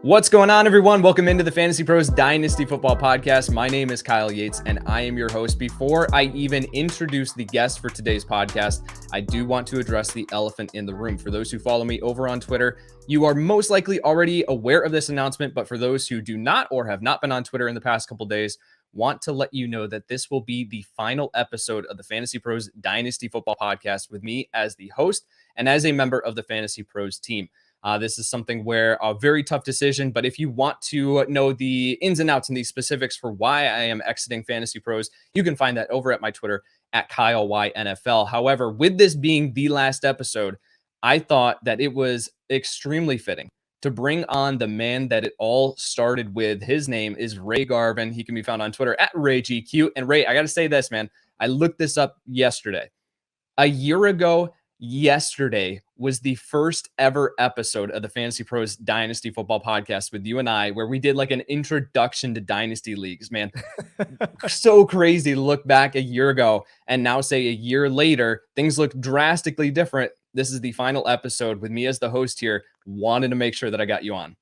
What's going on, everyone? Welcome into the Fantasy Pros Dynasty Football Podcast. My name is Kyle Yates, and I am your host. Before I even introduce the guest for today's podcast, I do want to address the elephant in the room. For those who follow me over on Twitter, you are most likely already aware of this announcement, but for those who do not or have not been on Twitter in the past couple days, want to let you know that this will be the final episode of the Fantasy Pros Dynasty Football Podcast with me as the host and as a member of the Fantasy Pros team. This is something where a very tough decision, but if you want to know the ins and outs and the specifics for why I am exiting Fantasy Pros, you can find that over at my Twitter at KyleYNFL. However, with this being the last episode, I thought that it was extremely fitting to bring on the man that it all started with. His name is Ray Garvin. He can be found on Twitter at RayGQ. And Ray, I got to say this, man. I looked this up yesterday. A year ago, yesterday was the first ever episode of the Fantasy Pros Dynasty Football Podcast with you and I, where we did like an introduction to Dynasty leagues, man. So crazy to look back a year ago and now say a year later, things look drastically different. This is the final episode with me as the host here. Wanted to make sure that I got you on.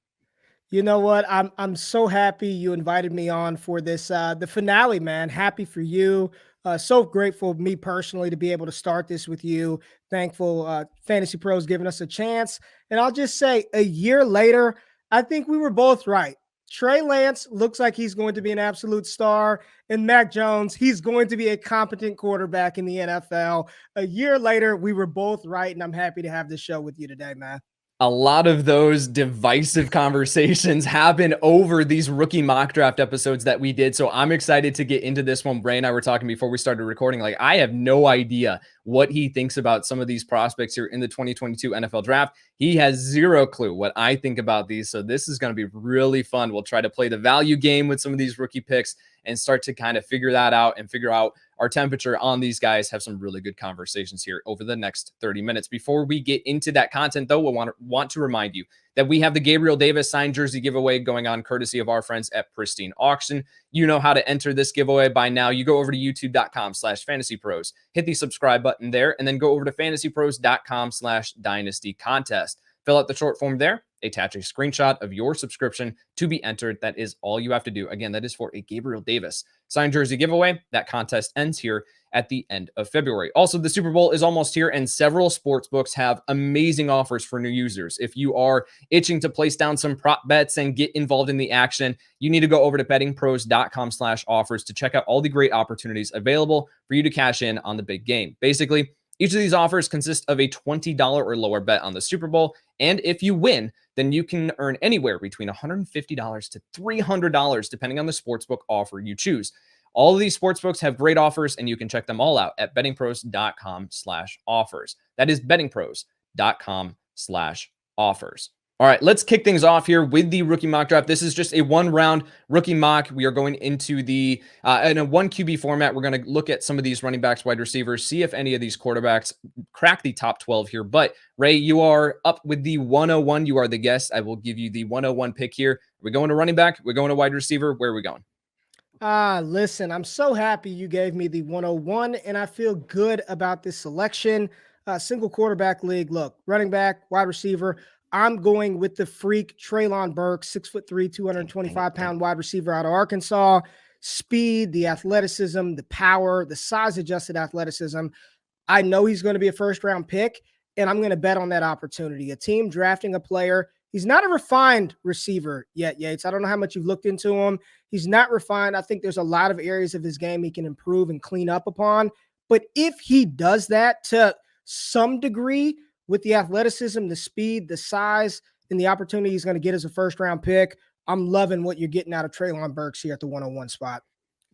You know what? I'm so happy you invited me on for this, the finale, man. Happy for you. So grateful, me personally, to be able to start this with you. Thankful Fantasy Pros giving us a chance. And I'll just say, a year later, I think we were both right. Trey Lance looks like he's going to be an absolute star. And Mac Jones, he's going to be a competent quarterback in the NFL. A year later, we were both right. And I'm happy to have this show with you today, man. A lot of those divisive conversations happen over these rookie mock draft episodes that we did. So I'm excited to get into this one. Bray and I were talking before we started recording. Like, I have no idea what he thinks about some of these prospects here in the 2022 NFL draft. He has zero clue what I think about these. So this is going to be really fun. We'll try to play the value game with some of these rookie picks and start to kind of figure that out and figure out our temperature on these guys. Have some really good conversations here over the next 30 minutes. Before we get into that content, though, we want to remind you that we have the Gabriel Davis signed jersey giveaway going on courtesy of our friends at Pristine Auction. You know how to enter this giveaway by now. You go over to youtube.com/fantasypros, hit the subscribe button there, and then go over to fantasypros.com/dynasty contest. Fill out the short form there, attach a screenshot of your subscription to be entered. That is all you have to do. Again, that is for a Gabriel Davis signed jersey giveaway. That contest ends here at the end of February. Also, the Super Bowl is almost here, and several sports books have amazing offers for new users. If you are itching to place down some prop bets and get involved in the action, you need to go over to bettingpros.com/offers to check out all the great opportunities available for you to cash in on the big game. Basically, each of these offers consist of a $20 or lower bet on the Super Bowl. And if you win, then you can earn anywhere between $150 to $300, depending on the sportsbook offer you choose. All of these sportsbooks have great offers, and you can check them all out at bettingpros.com/offers. That is bettingpros.com/offers. All right, let's kick things off here with the rookie mock draft. This is just a one-round rookie mock. We are going into the in a one QB format. We're going to look at some of these running backs, wide receivers, see if any of these quarterbacks crack the top 12 here. But Ray, you are up with the 101. You are the guest. I will give you the 101 pick here. Are we going to running back? We're going to wide receiver. Where are we going? Listen, I'm so happy you gave me the 101, and I feel good about this selection. Single quarterback league. Look, running back, wide receiver. I'm going with the freak Traylon Burks, 6'3", 225-pound wide receiver out of Arkansas. Speed, the athleticism, the power, the size-adjusted athleticism. I know he's going to be a first-round pick, and I'm going to bet on that opportunity. A team drafting a player. He's not a refined receiver yet, Yates. I don't know how much you've looked into him. He's not refined. I think there's a lot of areas of his game he can improve and clean up upon. But if he does that to some degree, with the athleticism, the speed, the size, and the opportunity he's going to get as a first-round pick, I'm loving what you're getting out of Traylon Burks here at the 101 spot.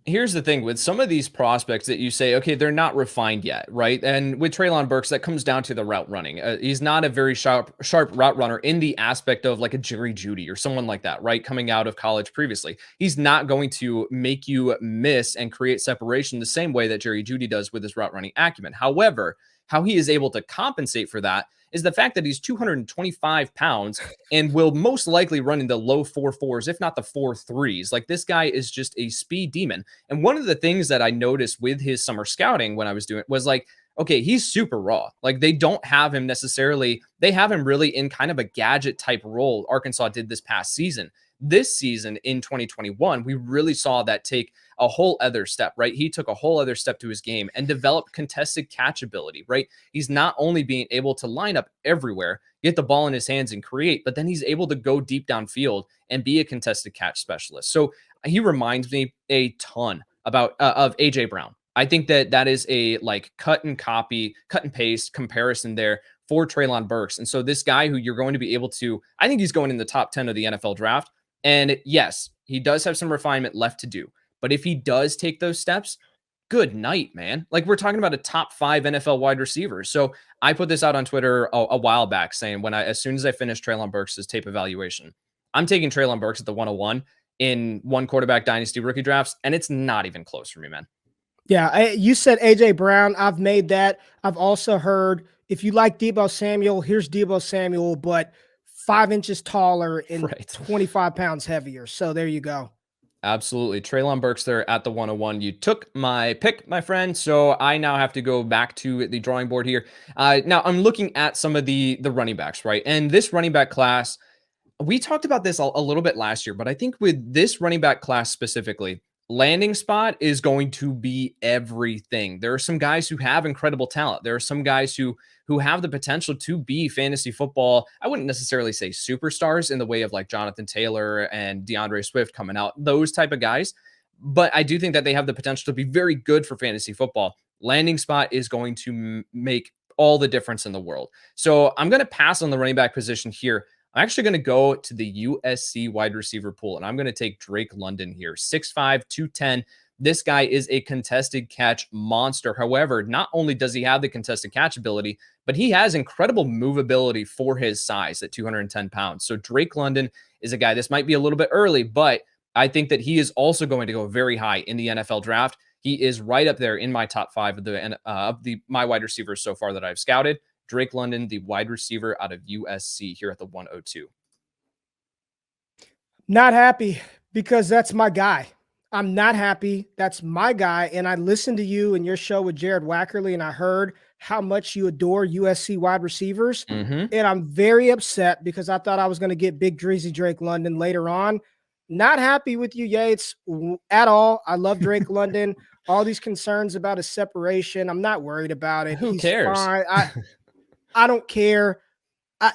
Here's the thing with some of these prospects that you say, okay, they're not refined yet, right? And with Traylon Burks, that comes down to the route running. He's not a very sharp route runner in the aspect of like a Jerry Jeudy or someone like that, right? Coming out of college previously. He's not going to make you miss and create separation the same way that Jerry Jeudy does with his route running acumen. However, how he is able to compensate for that is the fact that he's 225 pounds and will most likely run into low 4.4s, if not the 4.3s. Like, this guy is just a speed demon. And one of the things that I noticed with his summer scouting when I was doing it was like, okay, he's super raw. Like they don't have him necessarily. They have him really in kind of a gadget type role. Arkansas did this past season. This season in 2021, we really saw that take a whole other step, right? He took a whole other step to his game and developed contested catch ability, right? He's not only being able to line up everywhere, get the ball in his hands and create, but then he's able to go deep downfield and be a contested catch specialist. So he reminds me a ton about of AJ Brown. I think that is a like cut and paste comparison there for Traylon Burks. And so this guy who you're going to be able to, I think he's going in the top 10 of the NFL draft. And yes, he does have some refinement left to do. But if he does take those steps, good night, man. Like we're talking about a top 5 NFL wide receiver. So I put this out on Twitter a while back saying as soon as I finish Traylon Burks' tape evaluation, I'm taking Traylon Burks at the 101 in one quarterback dynasty rookie drafts. And it's not even close for me, man. Yeah, you said AJ Brown. I've made that. I've also heard if you like Deebo Samuel, here's Deebo Samuel, but 5 inches taller and 25 pounds heavier. So there you go. Absolutely. Traylon Burks there at the 101. You took my pick, my friend. So I now have to go back to the drawing board here. Now I'm looking at some of the running backs, right? And this running back class, we talked about this a little bit last year, but I think with this running back class specifically, landing spot is going to be everything. There are some guys who have incredible talent. There are some guys who have the potential to be fantasy football. I wouldn't necessarily say superstars in the way of like Jonathan Taylor and DeAndre Swift coming out, those type of guys. But I do think that they have the potential to be very good for fantasy football. Landing spot is going to make all the difference in the world. So I'm going to pass on the running back position here. I'm actually going to go to the USC wide receiver pool, and I'm going to take Drake London here. 6'5", 210. This guy is a contested catch monster. However, not only does he have the contested catch ability, but he has incredible movability for his size at 210 pounds. So Drake London is a guy, this might be a little bit early, but I think that he is also going to go very high in the NFL draft. He is right up there in my top 5 of my wide receivers so far that I've scouted. Drake London, the wide receiver out of USC here at the 102. Not happy because that's my guy. I'm not happy. That's my guy. And I listened to you and your show with Jared Wackerly, and I heard how much you adore USC wide receivers. Mm-hmm. And I'm very upset because I thought I was going to get big Dreezy Drake London later on. Not happy with you, Yates, at all. I love Drake London. All these concerns about his separation, I'm not worried about it. Who cares? Fine. I don't care.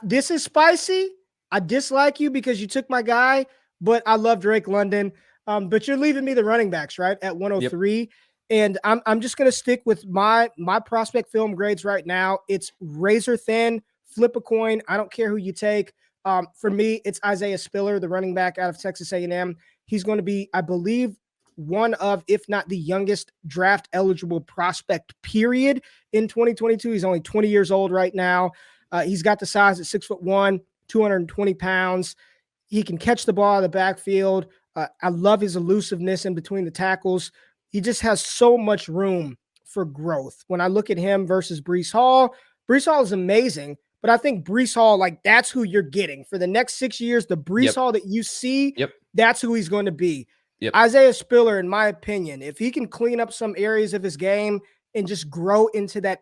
This is spicy. I dislike you because you took my guy, but I love Drake London. But you're leaving me the running backs, right, at 103. Yep. And I'm just going to stick with my prospect film grades right now. It's razor thin, flip a coin. I don't care who you take. For me, it's Isaiah Spiller, the running back out of Texas A&M. He's going to be, I believe, one of, if not the youngest draft eligible prospect period in 2022. He's only 20 years old right now. He's got the size at 6'1", 220 pounds. He can catch the ball out of the backfield. I love his elusiveness in between the tackles. He just has so much room for growth. When I look at him versus Breece Hall is amazing, but I think Breece Hall, like that's who you're getting for the next 6 years. The Breece Hall that you see, that's who he's going to be. Isaiah Spiller, in my opinion, if he can clean up some areas of his game and just grow into that,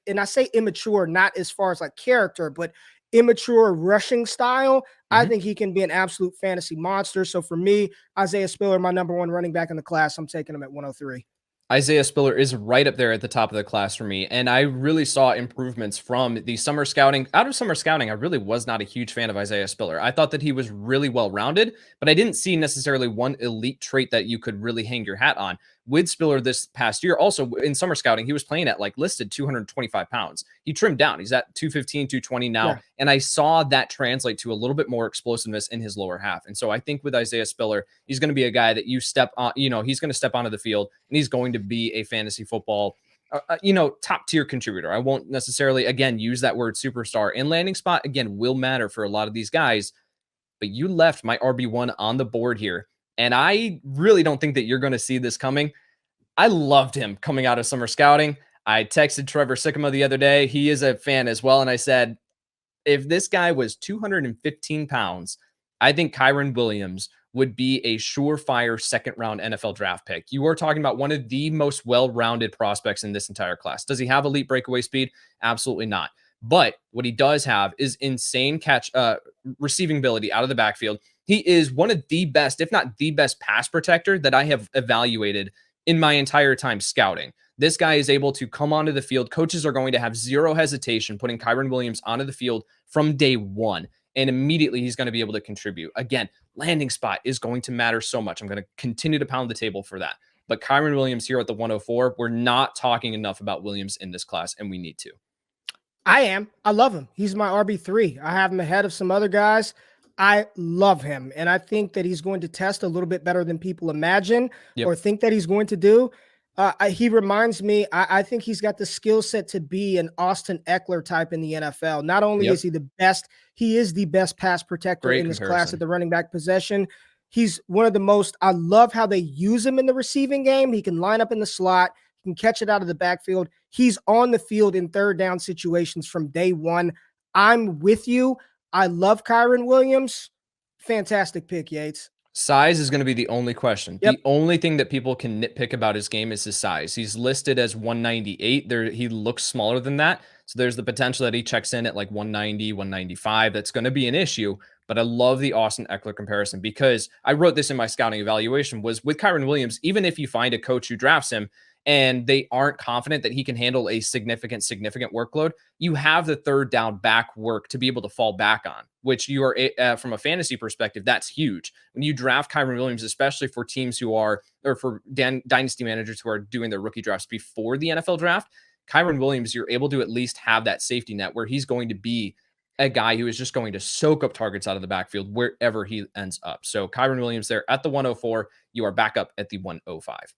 and I say immature, not as far as like character, but immature rushing style, I think he can be an absolute fantasy monster. So for me, Isaiah Spiller, my number 1 running back in the class, I'm taking him at 103. Isaiah Spiller is right up there at the top of the class for me. And I really saw improvements from the summer scouting. Out of summer scouting, I really was not a huge fan of Isaiah Spiller. I thought that he was really well-rounded, but I didn't see necessarily one elite trait that you could really hang your hat on. With Spiller this past year, also in summer scouting, he was playing at like listed 225 pounds. He trimmed down. He's at 215, 220 now. Yeah. And I saw that translate to a little bit more explosiveness in his lower half. And so I think with Isaiah Spiller, he's going to be a guy that you step on, he's going to step onto the field and he's going to be a fantasy football, top tier contributor. I won't necessarily, again, use that word superstar. And landing spot, again, will matter for a lot of these guys. But you left my RB1 on the board here. And I really don't think that you're going to see this coming. I loved him coming out of summer scouting. I texted Trevor Sycamore the other day. He is a fan as well. And I said, if this guy was 215 pounds I think Kyren Williams would be a surefire second-round NFL draft pick. You are talking about one of the most well-rounded prospects in this entire class. Does he have elite breakaway speed? Absolutely not. But what he does have is insane receiving ability out of the backfield. He is one of the best, if not the best pass protector that I have evaluated in my entire time scouting. This guy is able to come onto the field. Coaches are going to have zero hesitation putting Kyren Williams onto the field from day one. And immediately he's going to be able to contribute. Again, landing spot is going to matter so much. I'm going to continue to pound the table for that. But Kyren Williams here at the 104, we're not talking enough about Williams in this class, and we need to. I am. I love him. He's my RB3. I have him ahead of some other guys. I love him. And I think that he's going to test a little bit better than people imagine or think that he's going to do. He reminds me, I think he's got the skill set to be an Austin Eckler type in the NFL. Not only is he the best, he is the best pass protector in this class at the running back possession. He's one of the most, I love how they use him in the receiving game. He can line up in the slot, he can catch it out of the backfield. He's on the field in third down situations from day one. I'm with you. I love Kyren Williams. Fantastic pick, Yates. Size is going to be the only question. The only thing that people can nitpick about his game is his size. He's listed as 198. He looks smaller than that. So there's the potential that he checks in at like 190, 195. That's going to be an issue. But I love the Austin Eckler comparison because I wrote this in my scouting evaluation was with Kyren Williams, even if you find a coach who drafts him and they aren't confident that he can handle a significant workload, you have the third down back work to be able to fall back on, which you are from a fantasy perspective, that's huge. When you draft Kyren Williams, especially for teams who are, or for dynasty managers who are doing their rookie drafts before the NFL draft, Kyren Williams, you're able to at least have that safety net where he's going to be a guy who is just going to soak up targets out of the backfield wherever he ends up. So Kyren Williams there at the 104, you are back up at the 105.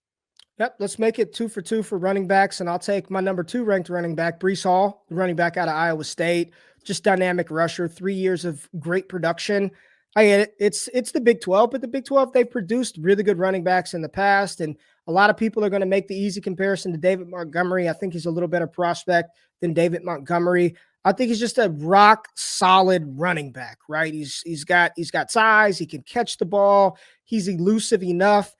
Yep, let's make it 2 for 2 for running backs, and I'll take my number 2 ranked running back, Breece Hall, the running back out of Iowa State. Just dynamic rusher, 3 years of great production. I get it. It's the Big 12, but the Big 12, they've produced really good running backs in the past, and a lot of people are going to make the easy comparison to David Montgomery. I think he's a little better prospect than David Montgomery. I think he's just a rock solid running back, right? He's got size. He can catch the ball. He's elusive enough.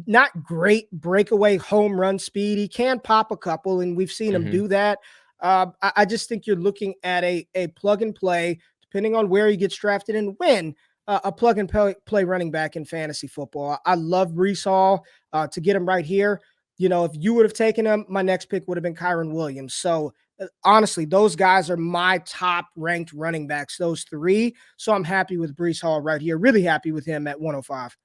Not great breakaway home run speed. He can pop a couple, and we've seen him do that. I just think you're looking at a plug and play, depending on where he gets drafted and when, a plug and play running back in fantasy football. I love Breece Hall. To get him right here, you know, if you would have taken him, my next pick would have been Kyren Williams. So honestly, those guys are my top ranked running backs, those 3. So I'm happy with Breece Hall right here. Really happy with him at 105.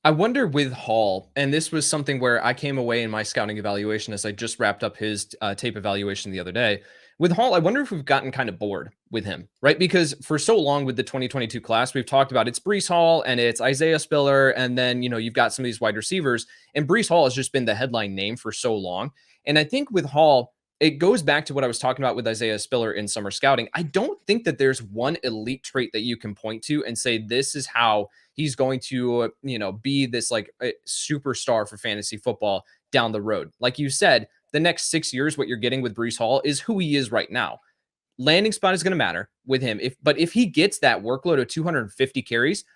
I wonder with Hall, and this was something where I came away in my scouting evaluation as I just wrapped up his tape evaluation the other day. With Hall, I wonder if we've gotten kind of bored with him, right? Because for so long with the 2022 class, we've talked about it's Breece Hall and it's Isaiah Spiller, and then, you know, you've got some of these wide receivers, and Breece Hall has just been the headline name for so long. And I think with Hall, it goes back to what I was talking about with Isaiah Spiller in summer scouting. I don't think that there's one elite trait that you can point to and say, this is how he's going to, you know, be this like a superstar for fantasy football down the road. Like you said, the next 6 years, what you're getting with Breece Hall is who he is right now. Landing spot is going to matter with him. But if he gets that workload of 250 carries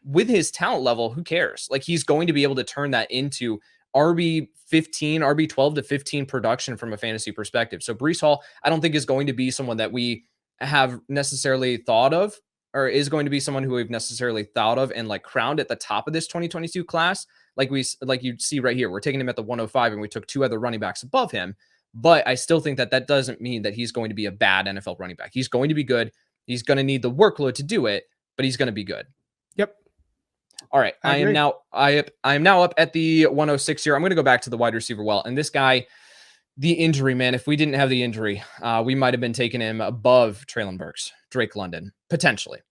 with his talent level, who cares? Like he's going to be able to turn that into RB 12 to 15 production from a fantasy perspective. So Breece Hall, I don't think is going to be someone that we have necessarily thought of, or is going to be someone who we've necessarily thought of and like crowned at the top of this 2022 class. Like you see right here, we're taking him at the 105 and we took 2 other running backs above him. But I still think that doesn't mean that he's going to be a bad NFL running back. He's going to be good. He's going to need the workload to do it, but he's going to be good. Yep. All right. I am now up at the 106 here. I'm going to go back to the wide receiver well. And this guy, the injury, man, if we didn't have the injury, we might have been taking him above Traylon Burks, Drake London, potentially.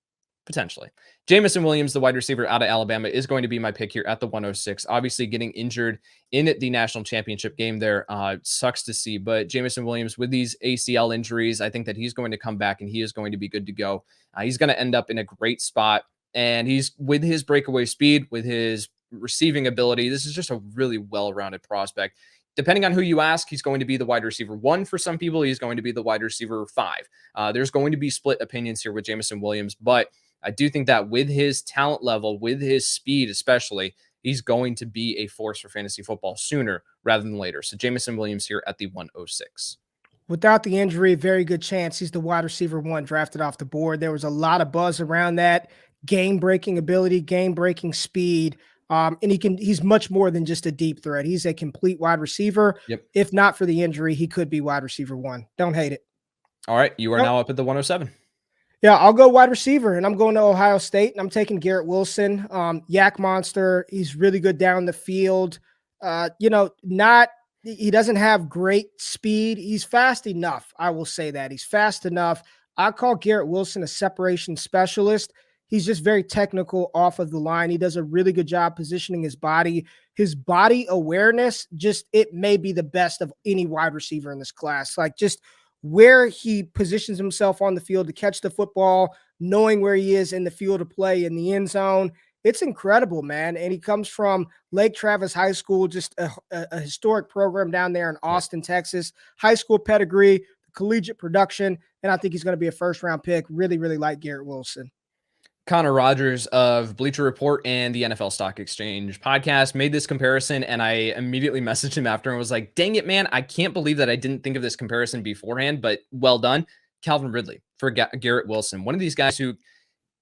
Jameson Williams, the wide receiver out of Alabama, is going to be my pick here at the 106. Obviously getting injured in the national championship game there sucks to see, but Jameson Williams with these ACL injuries, I think that he's going to come back and he is going to be good to go. He's going to end up in a great spot, and he's with his breakaway speed, with his receiving ability. This is just a really well-rounded prospect. Depending on who you ask, he's going to be the wide receiver 1 for some people. He's going to be the wide receiver 5. There's going to be split opinions here with Jameson Williams, but I do think that with his talent level, with his speed especially, he's going to be a force for fantasy football sooner rather than later. So Jameson Williams here at the 106. Without the injury, very good chance he's the wide receiver 1 drafted off the board. There was a lot of buzz around that game-breaking ability, game-breaking speed. And he's much more than just a deep threat. He's a complete wide receiver. Yep. If not for the injury, he could be wide receiver 1. Don't hate it. All right. You are now up at the 107. Yeah, I'll go wide receiver, and I'm going to Ohio State, and I'm taking Garrett Wilson. Yak monster. He's really good down the field. He doesn't have great speed. He's fast enough. I will say that. He's fast enough. I call Garrett Wilson a separation specialist. He's just very technical off of the line. He does a really good job positioning his body. His body awareness, it may be the best of any wide receiver in this class. Like, just where he positions himself on the field to catch the football, knowing where he is in the field of play in the end zone. It's incredible, man. And he comes from Lake Travis High School, just a historic program down there in Austin, Texas. High school pedigree, collegiate production, and I think he's going to be a first-round pick. Really, really like Garrett Wilson. Connor Rogers of Bleacher Report and the NFL Stock Exchange podcast made this comparison, and I immediately messaged him after and was like, dang it, man, I can't believe that I didn't think of this comparison beforehand, but well done. Calvin Ridley for Garrett Wilson. One of these guys who,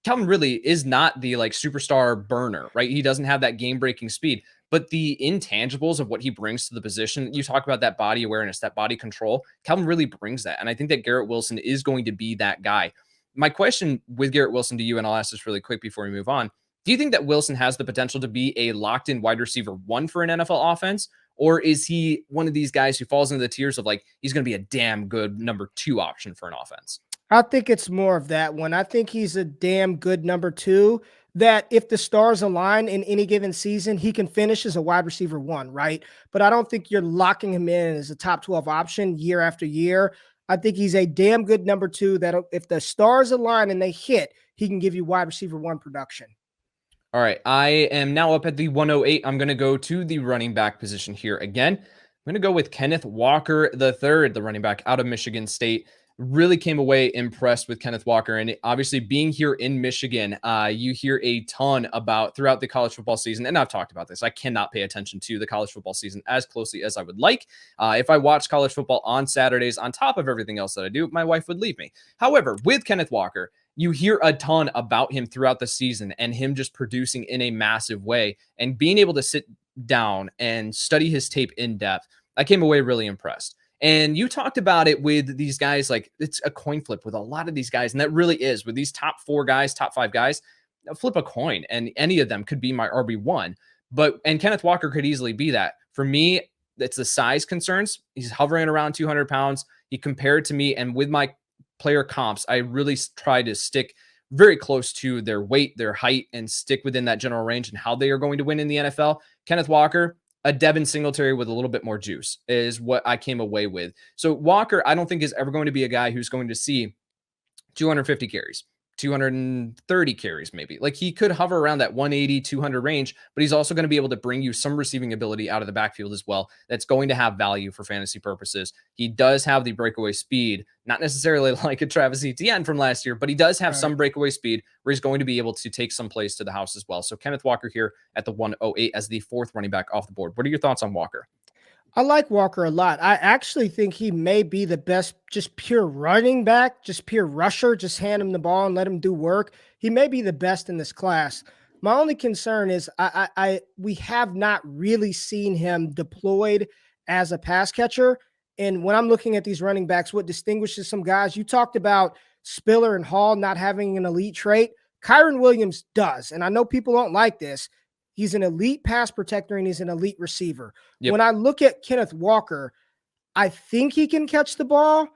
Calvin Ridley is not the like superstar burner, right? He doesn't have that game-breaking speed, but the intangibles of what he brings to the position, you talk about that body awareness, that body control, Calvin really brings that. And I think that Garrett Wilson is going to be that guy. My question with Garrett Wilson to you, and I'll ask this really quick before we move on. Do you think that Wilson has the potential to be a locked-in wide receiver 1 for an NFL offense? Or is he one of these guys who falls into the tiers of like, he's going to be a damn good number 2 option for an offense? I think it's more of that one. I think he's a damn good number 2 that if the stars align in any given season, he can finish as a wide receiver 1, right? But I don't think you're locking him in as a top 12 option year after year. I think he's a damn good number 2 that if the stars align and they hit, he can give you wide receiver 1 production. All right. I am now up at the 108. I'm going to go to the running back position here again. I'm going to go with Kenneth Walker III, the running back out of Michigan State. Really came away impressed with Kenneth Walker. And obviously being here in Michigan, you hear a ton about throughout the college football season. And I've talked about this. I cannot pay attention to the college football season as closely as I would like. If I watch college football on Saturdays, on top of everything else that I do, my wife would leave me. However, with Kenneth Walker, you hear a ton about him throughout the season and him just producing in a massive way and being able to sit down and study his tape in depth. I came away really impressed. And you talked about it with these guys, like it's a coin flip with a lot of these guys. And that really is with these top 4 guys, top 5 guys, flip a coin and any of them could be my RB1. And Kenneth Walker could easily be that. For me, it's the size concerns. He's hovering around 200 pounds. He compared to me, and with my player comps, I really try to stick very close to their weight, their height, and stick within that general range and how they are going to win in the NFL. Kenneth Walker, a Devin Singletary with a little bit more juice is what I came away with. So Walker, I don't think is ever going to be a guy who's going to see 250 carries, 230 carries, maybe. Like he could hover around that 180, 200 range, but he's also going to be able to bring you some receiving ability out of the backfield as well. That's going to have value for fantasy purposes. He does have the breakaway speed, not necessarily like a Travis Etienne from last year, but he does have some breakaway speed where he's going to be able to take some plays to the house as well. So Kenneth Walker here at the 108 as the 4th running back off the board. What are your thoughts on Walker? I like Walker a lot. I actually think he may be the best, just pure running back, just pure rusher. Just hand him the ball and let him do work. He may be the best in this class. My only concern is we have not really seen him deployed as a pass catcher. And when I'm looking at these running backs, what distinguishes some guys, you talked about Spiller and Hall not having an elite trait. Kyren Williams does. And I know people don't like this. He's an elite pass protector and he's an elite receiver. Yep. When I look at Kenneth Walker, I think he can catch the ball.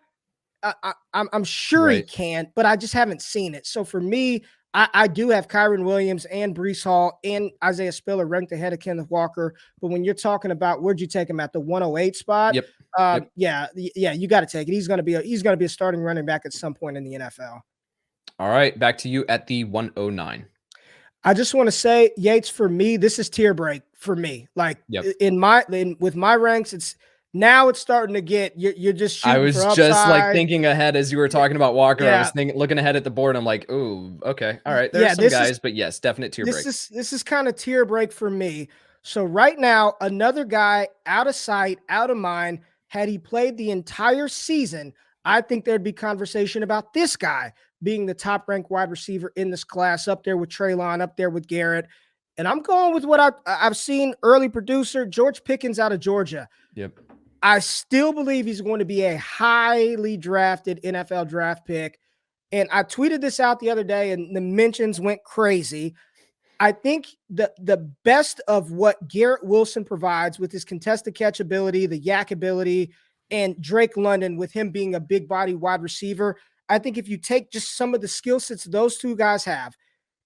I'm sure he can, but I just haven't seen it. So for me, I do have Kyren Williams and Breece Hall and Isaiah Spiller ranked ahead of Kenneth Walker. But when you're talking about where'd you take him at the 108 spot? Yep. Yeah, you got to take it. He's going to be a starting running back at some point in the NFL. All right, back to you at the 109. I just want to say, Yates, for me, this is tier break for me. Like with my ranks, it's Now it's starting to get, you're just I shooting for was just like upside. thinking ahead as you were talking about Walker. I was Yeah. looking ahead at the board. I'm like, ooh, okay. All right. There's Yeah. some guys, but yes, definite tier break. This is kind of tier break for me. So right now, another guy out of sight, out of mind. Had he played the entire season, I think there'd be conversation about this guy being the top ranked wide receiver in this class, up there with Traylon, up there with Garrett. And I'm going with what I've seen, early producer George Pickens out of Georgia. Yep. I still believe he's going to be a highly drafted NFL draft pick. And I tweeted this out the other day, and the mentions went crazy. I think the best of what Garrett Wilson provides with his contested catch ability, the yak ability, and Drake London with him being a big body wide receiver. I think if you take just some of the skill sets those two guys have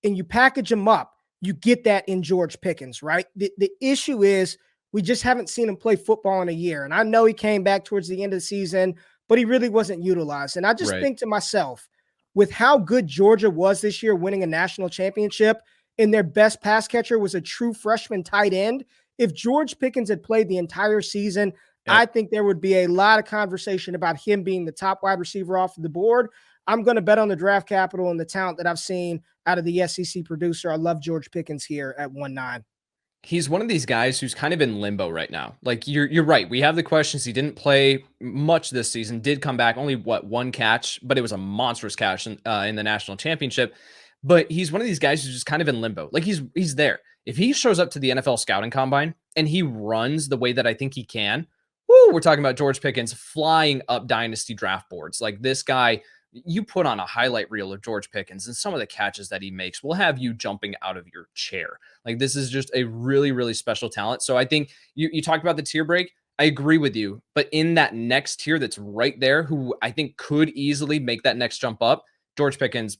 and you package them up, you get that in George Pickens, right? The issue is we just haven't seen him play football in a year. And I know he came back towards the end of the season, but he really wasn't utilized. And I just think to myself, with how good Georgia was this year, winning a national championship, and their best pass catcher was a true freshman tight end, if George Pickens had played the entire season, I think there would be a lot of conversation about him being the top wide receiver off the board. I'm going to bet on the draft capital and the talent that I've seen out of the SEC producer. I love George Pickens here at 1-9. He's one of these guys who's kind of in limbo right now. Like you're right. We have the questions. He didn't play much this season, did come back, only one catch, but it was a monstrous catch in the national championship. But he's one of these guys who's just kind of in limbo. Like he's there. If he shows up to the NFL scouting combine and he runs the way that I think he can, we're talking about George Pickens flying up dynasty draft boards. Like this guy, you put on a highlight reel of George Pickens and some of the catches that he makes will have you jumping out of your chair. Like this is just a really, really special talent. So I think you talked about the tier break. I agree with you, but in that next tier that's right there, who I think could easily make that next jump up, George Pickens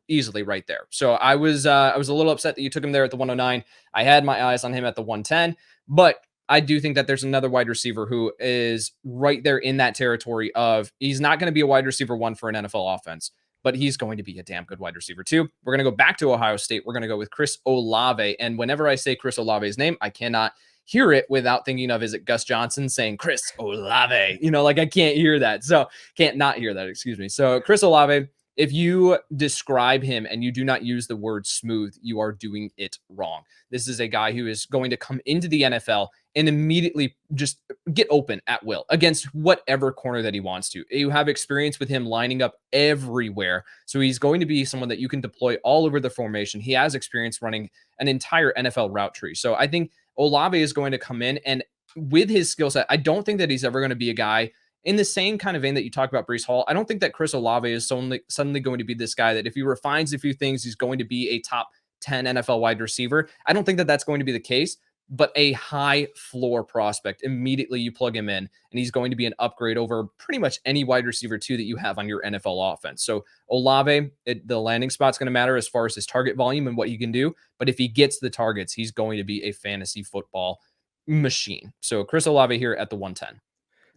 easily right there. So I was a little upset that you took him there at the 109. I had my eyes on him at the 110, but I do think that there's another wide receiver who is right there in that territory of he's not going to be a wide receiver one for an NFL offense, but he's going to be a damn good wide receiver too. We're going to go back to Ohio State. We're going to go with Chris Olave. And whenever I say Chris Olave's name, I cannot hear it without thinking of, is it Gus Johnson saying Chris Olave? Like I can't hear that. So can't not hear that, excuse me. So Chris Olave, if you describe him and you do not use the word smooth, you are doing it wrong. This is a guy who is going to come into the NFL and immediately just get open at will against whatever corner that he wants to. You have experience with him lining up everywhere. So he's going to be someone that you can deploy all over the formation. He has experience running an entire NFL route tree. So I think Olave is going to come in, and with his skill set, I don't think that he's ever going to be a guy in the same kind of vein that you talk about Breece Hall. I don't think that Chris Olave is suddenly going to be this guy that if he refines a few things, he's going to be a top 10 NFL wide receiver. I don't think that that's going to be the case, but a high floor prospect. Immediately you plug him in and he's going to be an upgrade over pretty much any wide receiver too that you have on your NFL offense. So Olave, the landing spot's going to matter as far as his target volume and what he can do. But if he gets the targets, he's going to be a fantasy football machine. So Chris Olave here at the 110.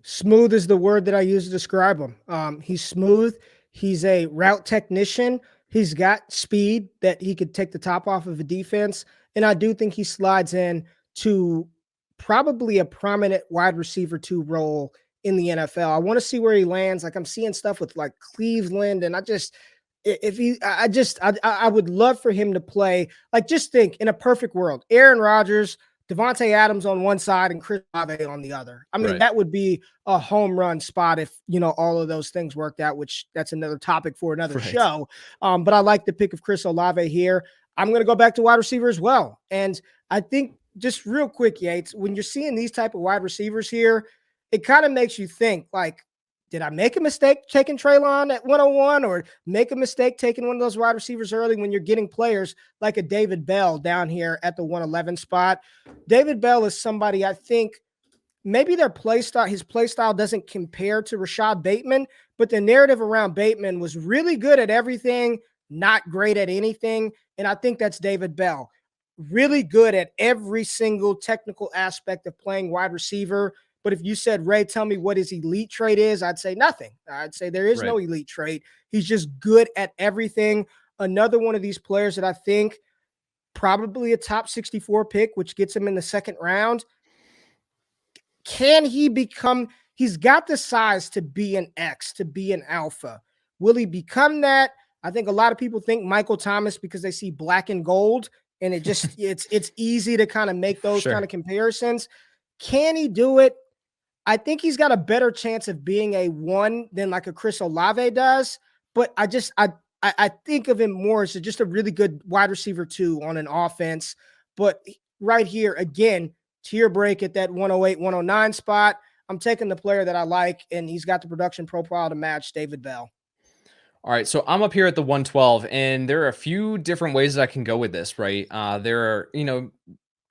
Smooth is the word that I use to describe him. He's smooth. He's a route technician. He's got speed that he could take the top off of a defense. And I do think he slides in to probably a prominent wide receiver 2 role in the NFL. I want to see where he lands. Like I'm seeing stuff with like Cleveland, and I would love for him to play. Like just think in a perfect world, Aaron Rodgers, Devontae Adams on one side and Chris Olave on the other. I mean, That would be a home run spot if, all of those things worked out, which that's another topic for another show. But I like the pick of Chris Olave here. I'm going to go back to wide receiver as well. And I think just real quick, Yates, when you're seeing these type of wide receivers here, it kind of makes you think like, did I make a mistake taking Traylon at 101 or make a mistake taking one of those wide receivers early when you're getting players like a David Bell down here at the 111 spot? David Bell is somebody I think maybe his play style doesn't compare to Rashad Bateman, but the narrative around Bateman was really good at everything, not great at anything. And I think that's David Bell. Really good at every single technical aspect of playing wide receiver. But if you said, Ray, tell me what his elite trait is, I'd say nothing. I'd say there is no elite trait. He's just good at everything. Another one of these players that I think probably a top 64 pick, which gets him in the second round. can he become, he's got the size to be an X, to be an alpha. Will he become that? I think a lot of people think Michael Thomas because they see black and gold, and it just it's easy to kind of make those kind of comparisons. Can he do it? I think he's got a better chance of being a 1 than like a Chris Olave does, but I think of him more as just a really good wide receiver 2 on an offense. But right here, again, tier break at that 108, 109 spot. I'm taking the player that I like, and he's got the production profile to match David Bell. All right, so I'm up here at the 112, and there are a few different ways that I can go with this, right? There are,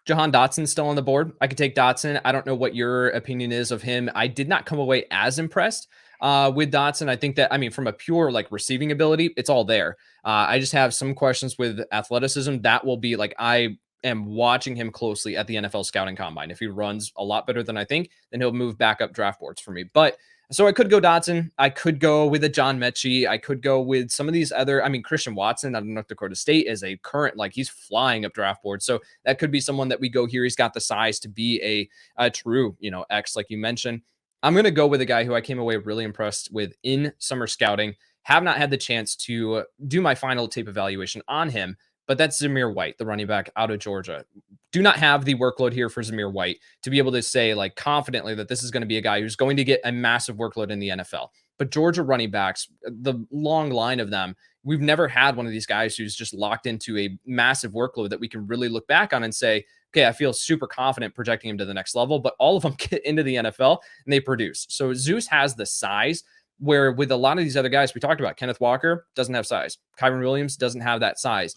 Jahan Dotson's still on the board. I could take Dotson. I don't know what your opinion is of him. I did not come away as impressed with Dotson. I think that, from a pure like receiving ability, it's all there. I just have some questions with athleticism. That will be like, I am watching him closely at the NFL scouting combine. If he runs a lot better than I think, then he'll move back up draft boards for me. But so I could go Dotson. I could go with a John Mechie. I could go with some of these other, Christian Watson out of North Dakota State is a current, like he's flying up draft boards. So that could be someone that we go here. He's got the size to be a true, X, like you mentioned. I'm going to go with a guy who I came away really impressed with in summer scouting. Have not had the chance to do my final tape evaluation on him, but that's Zamir White, the running back out of Georgia. Do not have the workload here for Zamir White to be able to say like confidently that this is going to be a guy who's going to get a massive workload in the NFL. But Georgia running backs, the long line of them, we've never had one of these guys who's just locked into a massive workload that we can really look back on and say, okay, I feel super confident projecting him to the next level, but all of them get into the NFL and they produce. So Zeus has the size where with a lot of these other guys we talked about, Kenneth Walker doesn't have size. Kyron Williams doesn't have that size.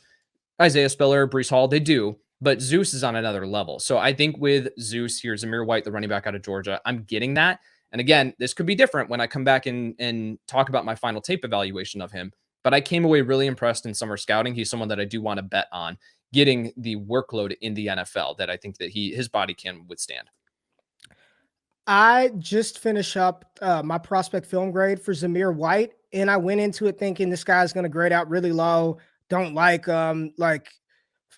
Isaiah Spiller, Breece Hall, they do, but Zeus is on another level. So I think with Zeus here, Zamir White, the running back out of Georgia, I'm getting that. And again, this could be different when I come back and talk about my final tape evaluation of him. But I came away really impressed in summer scouting. He's someone that I do want to bet on getting the workload in the NFL that I think that his body can withstand. I just finished up my prospect film grade for Zamir White, and I went into it thinking this guy's going to grade out really low. Don't like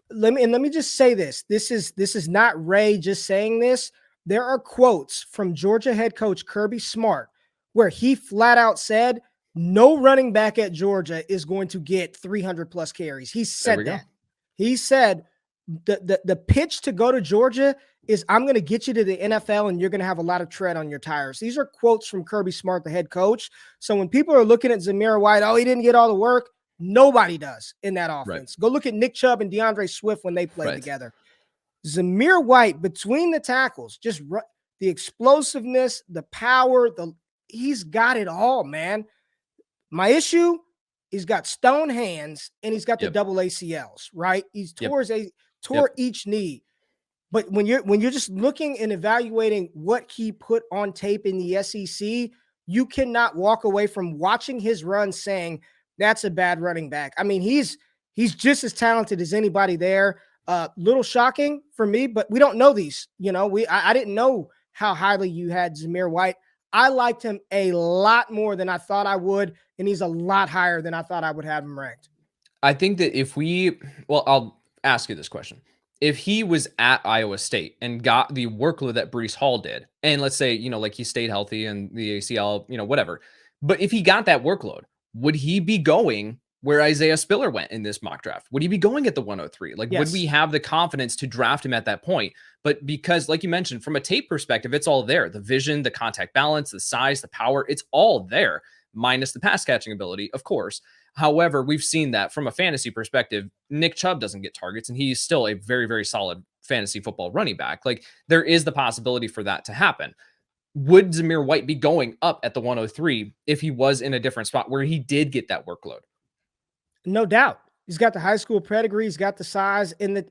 let me just say this. This is not Ray just saying this. There are quotes from Georgia head coach Kirby Smart where he flat out said no running back at Georgia is going to get 300 plus carries. He said that. He said the pitch to go to Georgia is I'm going to get you to the NFL and you're going to have a lot of tread on your tires. These are quotes from Kirby Smart, the head coach. So when people are looking at Zamir White, oh, he didn't get all the work. Nobody does in that offense. Right. Go look at Nick Chubb and DeAndre Swift when they played together. Zamir White between the tackles, just the explosiveness, the power, he's got it all, man. My issue, he's got stone hands and he's got the double ACLs, right? He's tore each knee. But when you're just looking and evaluating what he put on tape in the SEC, you cannot walk away from watching his run saying that's a bad running back. I mean, he's just as talented as anybody there. Little shocking for me, but we don't know these. I didn't know how highly you had Zamir White. I liked him a lot more than I thought I would, and he's a lot higher than I thought I would have him ranked. I think that I'll ask you this question. If he was at Iowa State and got the workload that Breece Hall did, and let's say, like he stayed healthy and the ACL, whatever, but if he got that workload, would he be going where Isaiah Spiller went in this mock draft? Would he be going at the 103? Would we have the confidence to draft him at that point? But because, like you mentioned, from a tape perspective, it's all there. The vision, the contact balance, the size, the power, it's all there, minus the pass catching ability, of course. However, we've seen that from a fantasy perspective, Nick Chubb doesn't get targets, and he's still a very, very solid fantasy football running back. There is the possibility for that to happen. Would Zamir White be going up at the 103 if he was in a different spot where he did get that workload? No doubt. He's got the high school pedigree. He's got the size. And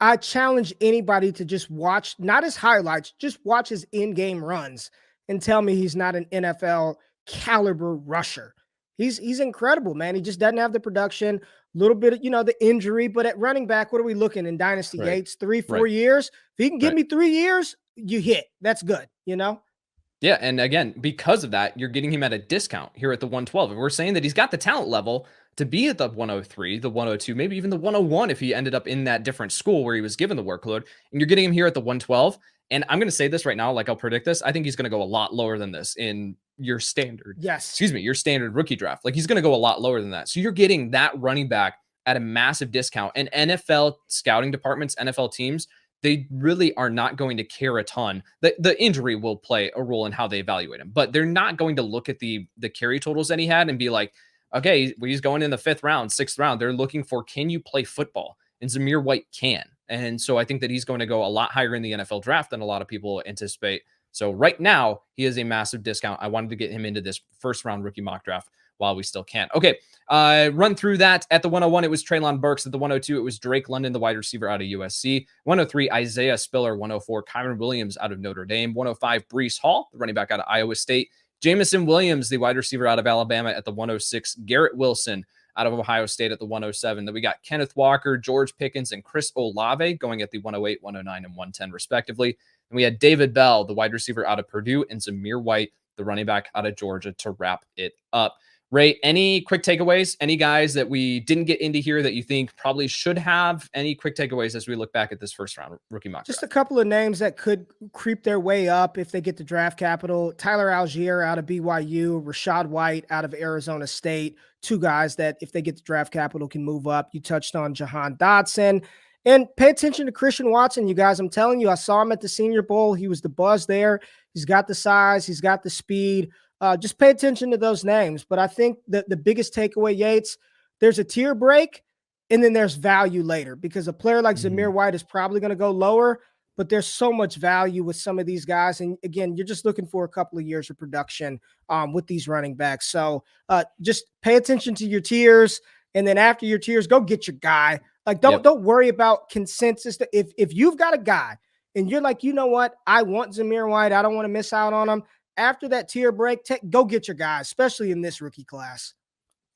I challenge anybody to just watch, not his highlights, just watch his in-game runs and tell me he's not an NFL caliber rusher. He's incredible, man. He just doesn't have the production, a little bit of, the injury. But at running back, what are we looking in Dynasty Yates? 3-4 years? If he can give me 3 years, you hit. That's good, Yeah, and again, because of that, you're getting him at a discount here at the 112. And we're saying that he's got the talent level to be at the 103, the 102, maybe even the 101 if he ended up in that different school where he was given the workload. And you're getting him here at the 112. And I'm going to say this right now, like I'll predict this. I think he's going to go a lot lower than this in your standard, your standard rookie draft. Like he's going to go a lot lower than that. So you're getting that running back at a massive discount. And NFL scouting departments, NFL teams, they really are not going to care a ton. The injury will play a role in how they evaluate him, but they're not going to look at the carry totals that he had and be like, okay, well, he's going in the 5th round, 6th round. They're looking for, can you play football? And Zamir White can. And so I think that he's going to go a lot higher in the NFL draft than a lot of people anticipate. So right now, he is a massive discount. I wanted to get him into this first round rookie mock draft while we still can. Okay, run through that. At the 101, it was Traylon Burks. At the 102, it was Drake London, the wide receiver out of USC. 103, Isaiah Spiller. 104, Kyron Williams out of Notre Dame. 105, Breece Hall, the running back out of Iowa State. Jamison Williams, the wide receiver out of Alabama at the 106. Garrett Wilson out of Ohio State at the 107. Then we got Kenneth Walker, George Pickens, and Chris Olave going at the 108, 109, and 110 respectively. And we had David Bell, the wide receiver out of Purdue, and Zamir White, the running back out of Georgia, to wrap it up. Ray, any quick takeaways? Any guys that we didn't get into here that you think probably should have? Any quick takeaways as we look back at this first round rookie mock draft? Just a couple of names that could creep their way up if they get the draft capital. Tyler Algier out of BYU, Rashad White out of Arizona State. 2 guys that if they get the draft capital can move up. You touched on Jahan Dotson. And pay attention to Christian Watson, you guys. I'm telling you, I saw him at the Senior Bowl. He was the buzz there. He's got the size. He's got the speed. Just pay attention to those names. But I think that the biggest takeaway, Yates, there's a tier break and then there's value later because a player like Zamir White is probably going to go lower, but there's so much value with some of these guys. And again, you're just looking for a couple of years of production with these running backs. So just pay attention to your tiers. And then after your tiers, go get your guy. Like, don't worry about consensus. If you've got a guy and you're like, you know what, I want Zamir White, I don't want to miss out on him. After that tier break, go get your guy, especially in this rookie class.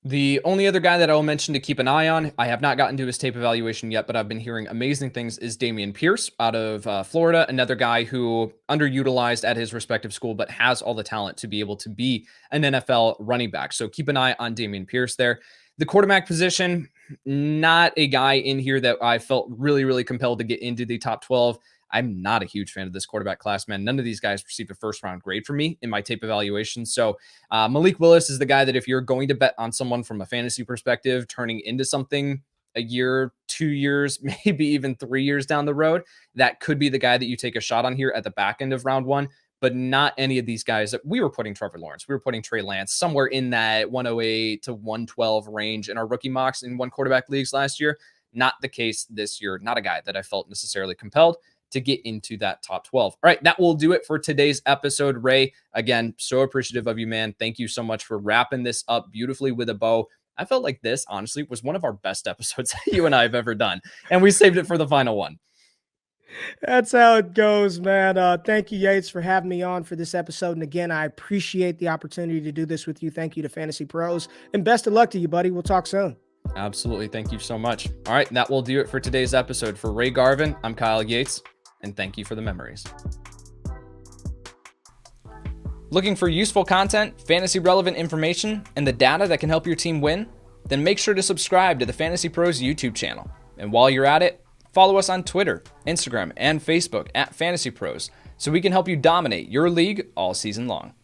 The only other guy that I will mention to keep an eye on, I have not gotten to his tape evaluation yet, but I've been hearing amazing things, is Dameon Pierce out of Florida, another guy who underutilized at his respective school, but has all the talent to be able to be an NFL running back. So keep an eye on Dameon Pierce there. The quarterback position, not a guy in here that I felt really, really compelled to get into the top 12. I'm not a huge fan of this quarterback class, man. None of these guys received a first-round grade from me in my tape evaluation. So Malik Willis is the guy that if you're going to bet on someone from a fantasy perspective turning into something a year, 2 years, maybe even 3 years down the road, that could be the guy that you take a shot on here at the back end of round 1. But not any of these guys that we were putting Trevor Lawrence. We were putting Trey Lance somewhere in that 108 to 112 range in our rookie mocks in one quarterback leagues last year. Not the case this year. Not a guy that I felt necessarily compelled to get into that top 12. All right, that will do it for today's episode. Ray, again, so appreciative of you, man. Thank you so much for wrapping this up beautifully with a bow. I felt like this, honestly, was one of our best episodes that you and I have ever done, and we saved it for the final one. That's how it goes, man. Thank you, Yates, for having me on for this episode. And again, I appreciate the opportunity to do this with you. Thank you to Fantasy Pros, and best of luck to you, buddy. We'll talk soon. Absolutely. Thank you so much. All right, that will do it for today's episode. For Ray Garvin, I'm Kyle Yates, and thank you for the memories. Looking for useful content, fantasy relevant information, and the data that can help your team win? Then make sure to subscribe to the Fantasy Pros YouTube channel. And while you're at it, follow us on Twitter, Instagram, and Facebook at Fantasy Pros so we can help you dominate your league all season long.